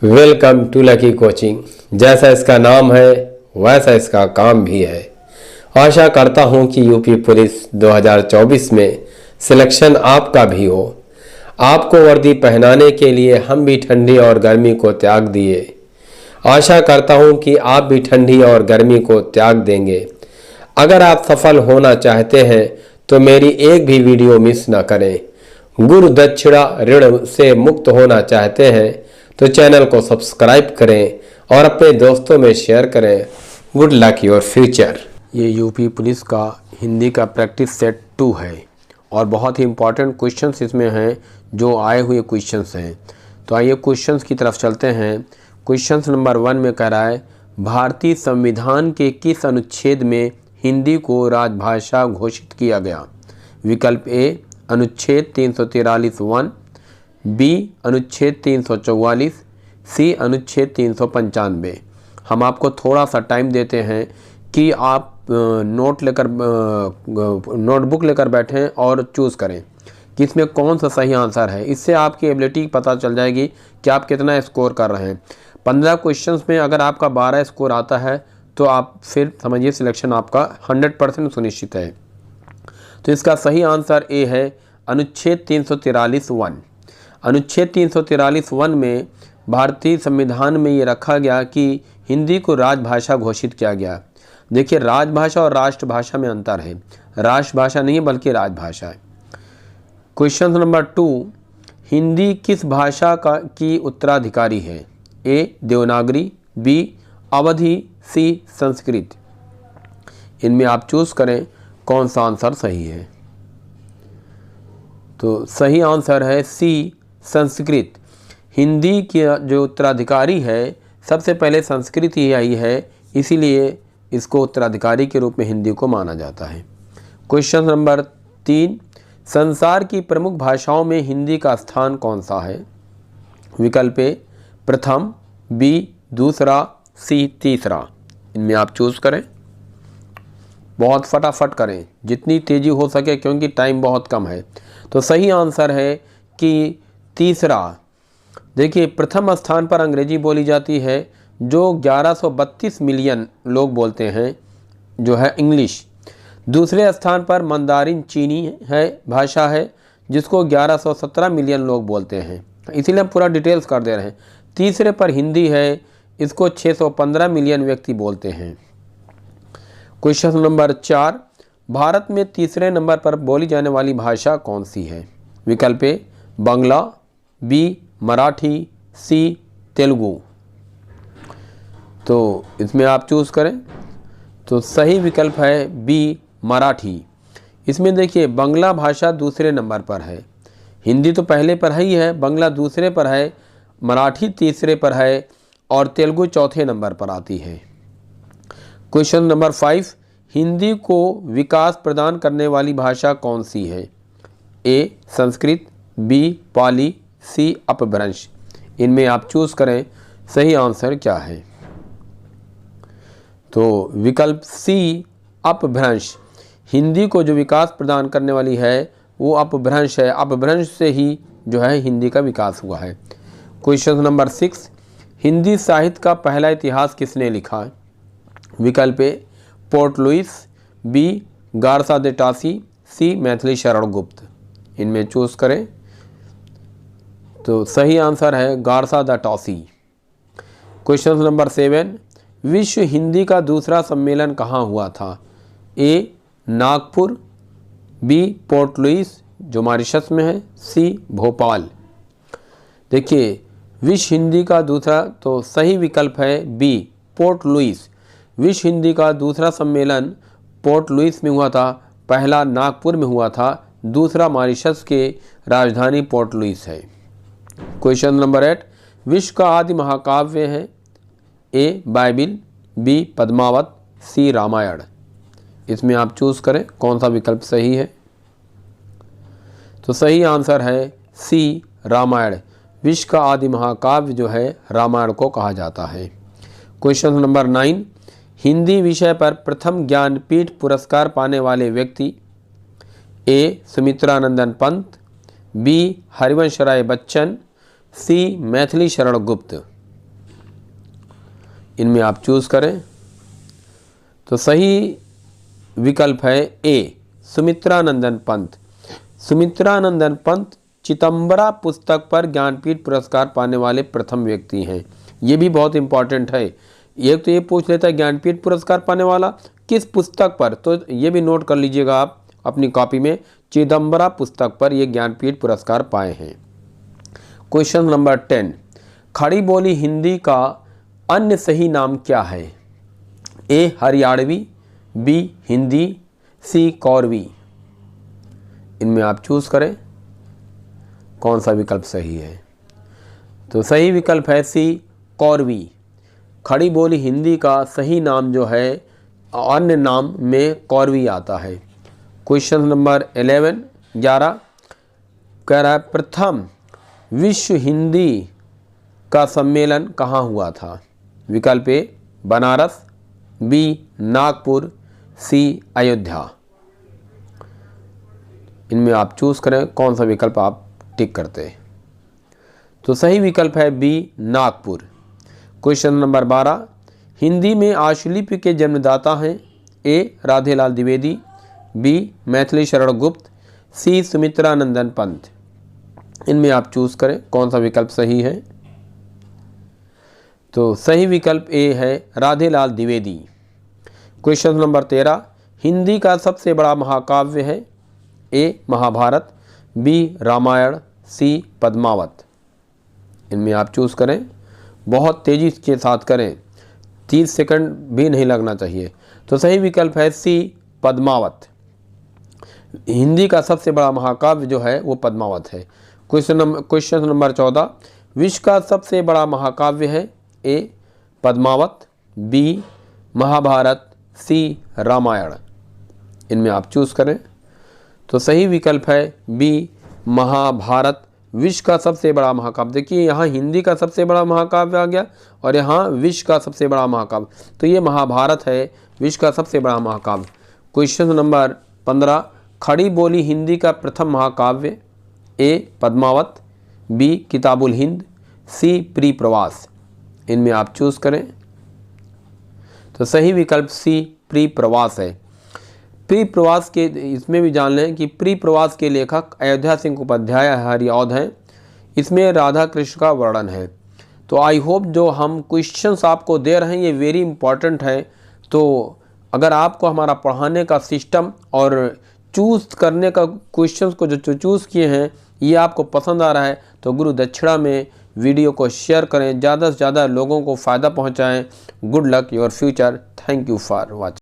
Welcome to lucky coaching. जैसा इसका नाम है वैसा इसका काम भी है। आशा करता हूं कि यूपी पुलिस 2024 में सिलेक्शन आपका भी हो। आपको वर्दी पहनाने के लिए हम भी ठंडी और गर्मी को त्याग दिए। आशा करता हूं कि आप भी ठंडी और गर्मी को त्याग देंगे। अगर आप सफल होना चाहते हैं तो मेरी एक भी वीडियो मिस ना करें। गुरु दक्षिणा ऋण से मुक्त होना चाहते हैं तो चैनल को सब्सक्राइब करें और अपने दोस्तों में शेयर करें। Good luck your future. ये यूपी पुलिस का हिंदी का प्रैक्टिस सेट 2 है और बहुत ही इंपॉर्टेंट क्वेश्चंस इसमें हैं जो आए हुए क्वेश्चंस हैं। तो आइए क्वेश्चंस की तरफ चलते हैं। क्वेश्चंस नंबर 1 में कह रहा है, भारतीय संविधान के किस अनुच्छेद में हिंदी को राजभाषा घोषित किया गया? विकल्प ए अनुच्छेद 343(1), बी अनुच्छेद 344, सी अनुच्छेद 395। हम आपको थोड़ा सा टाइम देते हैं कि आप नोटबुक लेकर बैठें और चूज़ करें कि इसमें कौन सा सही आंसर है। इससे आपकी एबिलिटी पता चल जाएगी कि आप कितना स्कोर कर रहे हैं। 15 क्वेश्चंस में अगर आपका 12 स्कोर आता है तो आप फिर समझिए सिलेक्शन आपका 100% सुनिश्चित है। तो इसका सही आंसर ए है अनुच्छेद 343(1). अनुच्छेद 343(1) में भारतीय संविधान में ये रखा गया कि हिंदी को राजभाषा घोषित किया गया। देखिए, राजभाषा और राष्ट्रभाषा में अंतर है। राष्ट्रभाषा नहीं है बल्कि राजभाषा है। क्वेश्चन नंबर 2, हिंदी किस भाषा की उत्तराधिकारी है? ए देवनागरी, बी अवधी, सी संस्कृत। इनमें आप चूज करें कौन सा आंसर सही है। तो सही आंसर है सी संस्कृत। हिंदी की जो उत्तराधिकारी है सबसे पहले संस्कृत ही आई है, इसीलिए इसको उत्तराधिकारी के रूप में हिंदी को माना जाता है। क्वेश्चन नंबर 3, संसार की प्रमुख भाषाओं में हिंदी का स्थान कौन सा है? विकल्प ए प्रथम, बी दूसरा, सी तीसरा। इनमें आप चूज करें। बहुत फटाफट करें, जितनी तेज़ी हो सके क्योंकि टाइम बहुत कम है। तो सही आंसर है कि तीसरा। देखिए, प्रथम स्थान पर अंग्रेजी बोली जाती है जो 1132 मिलियन लोग बोलते हैं, जो है इंग्लिश। दूसरे स्थान पर मंदारिन चीनी है भाषा है जिसको 1117 मिलियन लोग बोलते हैं, इसीलिए हम पूरा डिटेल्स कर दे रहे हैं। तीसरे पर हिंदी है, इसको 615 मिलियन व्यक्ति बोलते हैं। क्वेश्चन नंबर 4, भारत में तीसरे नंबर पर बोली जाने वाली भाषा कौन सी है? विकल्प ए बांग्ला, बी मराठी, सी तेलुगु। तो इसमें आप चूज़ करें। तो सही विकल्प है बी मराठी। इसमें देखिए, बांग्ला भाषा दूसरे नंबर पर है, हिंदी तो पहले पर ही है, बांग्ला दूसरे पर है, मराठी तीसरे पर है और तेलुगु चौथे नंबर पर आती है। क्वेश्चन नंबर 5, हिंदी को विकास प्रदान करने वाली भाषा कौन सी है? ए संस्कृत, बी पाली, सी अपभ्रंश। इनमें आप चूज करें सही आंसर क्या है। तो विकल्प सी अपभ्रंश। हिंदी को जो विकास प्रदान करने वाली है वो अपभ्रंश है। अपभ्रंश से ही जो है हिंदी का विकास हुआ है। क्वेश्चन नंबर 6, हिंदी साहित्य का पहला इतिहास किसने लिखा? विकल्प ए पोर्ट लुइस, बी गारसा दे टासी, सी मैथिली शरण गुप्त। इनमें चूज करें। तो सही आंसर है गारसा द टासी। क्वेश्चन नंबर 7, विश्व हिंदी का दूसरा सम्मेलन कहाँ हुआ था? ए नागपुर, बी पोर्ट लुइस जो मॉरिशस में है, सी भोपाल। देखिए, विश्व हिंदी का दूसरा, तो सही विकल्प है बी पोर्ट लुइस। विश्व हिंदी का दूसरा सम्मेलन पोर्ट लुइस में हुआ था, पहला नागपुर में हुआ था, दूसरा मॉरिशस के राजधानी पोर्ट लुइस है। क्वेश्चन नंबर 8, विश्व का आदि महाकाव्य है? ए बाइबिल, बी पद्मावत, सी रामायण। इसमें आप चूज करें कौन सा विकल्प सही है। तो सही आंसर है सी रामायण। विश्व का आदि महाकाव्य जो है रामायण को कहा जाता है। क्वेश्चन नंबर 9, हिंदी विषय पर प्रथम ज्ञानपीठ पुरस्कार पाने वाले व्यक्ति? ए सुमित्रानंदन पंत, बी हरिवंश राय बच्चन, सी मैथिली शरण गुप्त। इनमें आप चूज़ करें। तो सही विकल्प है ए, सुमित्रानंदन पंत। सुमित्रानंदन पंत चिदंबरा पुस्तक पर ज्ञानपीठ पुरस्कार पाने वाले प्रथम व्यक्ति हैं। ये भी बहुत इंपॉर्टेंट है। एक तो ये पूछ लेता है ज्ञानपीठ पुरस्कार पाने वाला किस पुस्तक पर, तो ये भी नोट कर लीजिएगा आप अपनी कॉपी में, चिदंबरा पुस्तक पर ये ज्ञानपीठ पुरस्कार पाए हैं। क्वेश्चन नंबर 10, खड़ी बोली हिंदी का अन्य सही नाम क्या है? ए हरियाणवी, बी हिंदी, सी कौरवी। इनमें आप चूज़ करें कौन सा विकल्प सही है। तो सही विकल्प है सी कौरवी। खड़ी बोली हिंदी का सही नाम जो है अन्य नाम में कौरवी आता है। क्वेश्चन नंबर 11 कह रहा है प्रथम विश्व हिंदी का सम्मेलन कहाँ हुआ था? विकल्प ए बनारस, बी नागपुर, सी अयोध्या। इनमें आप चूज़ करें कौन सा विकल्प आप टिक करते हैं। तो सही विकल्प है B Nagpur. Question number 12, Hindi में आशुलिपि के जन्मदाता हैं? ए राधेलाल द्विवेदी, बी मैथिली शरण गुप्त, सी सुमित्रानंदन पंत। इनमें आप चूज़ करें कौन सा विकल्प सही है। तो सही विकल्प ए है राधेलाल द्विवेदी। क्वेश्चन नंबर 13, हिंदी का सबसे बड़ा महाकाव्य है? ए महाभारत, बी रामायण, सी पद्मावत। इनमें आप चूज़ करें, बहुत तेज़ी के साथ करें, 30 सेकंड भी नहीं लगना चाहिए। तो सही विकल्प है सी पद्मावत। हिंदी का सबसे बड़ा महाकाव्य जो है वो पद्मावत है। क्वेश्चन नंबर 14, विश्व का सबसे बड़ा महाकाव्य है? ए पद्मावत, बी महाभारत, सी रामायण। इनमें आप चूज़ करें। तो सही विकल्प है बी महाभारत विश्व का सबसे बड़ा महाकाव्य। देखिए यहाँ हिंदी का सबसे बड़ा महाकाव्य आ गया और यहाँ विश्व का सबसे बड़ा महाकाव्य, तो ये महाभारत है विश्व का सबसे बड़ा महाकाव्य। क्वेश्चन नंबर 15, खड़ी बोली हिंदी का प्रथम महाकाव्य? A Padmavat, B Kitabul Hind, C प्री प्रवास। इनमें आप चूज़ करें। तो सही विकल्प सी प्री प्रवास है। प्री प्रवास के इसमें भी जान लें कि प्री प्रवास के लेखक अयोध्या सिंह उपाध्याय हरिऔध हैं। इसमें राधा कृष्ण का वर्णन है। तो आई होप जो हम क्वेश्चंस आपको दे रहे हैं ये वेरी इंपॉर्टेंट है। तो अगर आपको हमारा पढ़ाने का सिस्टम और चूज़ करने का क्वेश्चंस को जो चूज़ किए हैं ये आपको पसंद आ रहा है तो गुरु दक्षिणा में वीडियो को शेयर करें, ज़्यादा से ज़्यादा लोगों को फ़ायदा पहुँचाएँ। Good luck your future. Thank you for watching.